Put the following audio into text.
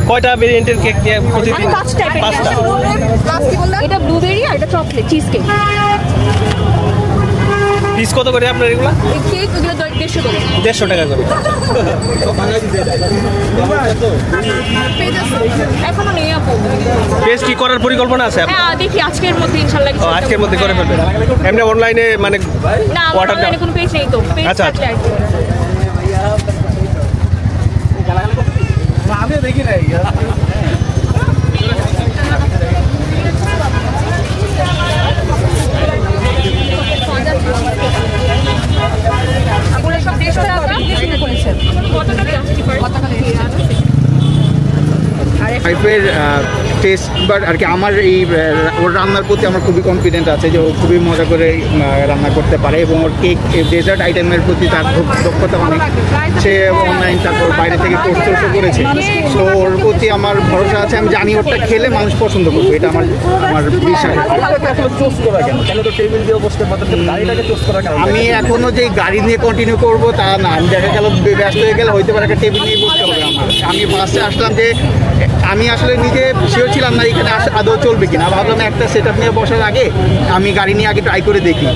কয়টা ভেরিয়েন্টের কেক নিয়ে প্রতিদিন? 5টা। এটা ব্লুবেরি আর এটা চকলেট চিজ কেক। পিস কত করে আপনার এগুলো? এই কেক এগুলো 150 করে। 150 টাকা করে। এখনো নেই আপু। পেজ কি করার পরিকল্পনা আছে আপনার? হ্যাঁ দেখি আজকের মধ্যে ইনশাআল্লাহ কিছু। আজকের মধ্যে করে ফেলবেন? এমনি অনলাইনে মানে না অর্ডার অনলাইনে কোনো পেজ নেই তো। পেজ আচ্ছা, থাকলে আর কি। আমি দেখি নাই। আপনারা সব 150 টাকা কিনে করেছেন। কত টাকা আসছে পার? টাইপের টেস্ট বাট আর কি আমার এই ওর রান্নার প্রতি আমার খুবই কনফিডেন্ট আছে যে ও খুবই মজা করে রান্না করতে পারে এবং ওর কেক ডেজার্ট আইটেমের প্রতি তার দক্ষতা অনেক। সে অনলাইন তারপর বাইরে থেকে কোর্সও করেছে, তো ওর প্রতি আমার ভরসা আছে। আমি জানি ওরটা খেলে মানুষ পছন্দ করবে, এটা আমার বিশ্বাস। আমি এখনো যে গাড়ি নিয়ে কন্টিনিউ করবো তা না, আমি দেখা গেল ব্যস্ত হয়ে গেলে হইতে পারে একটা টেবিল নিয়ে বসতে হবে আমার। আমি ফার্স্টে আসলাম যে আমি আসলে নিজে শিওর ছিলাম না এখানে আদৌ চলবে কিনা, ভাবলাম একটা সেট আপ নিয়ে বসার আগে আমি গাড়ি নিয়ে আগে ট্রাই করে দেখি।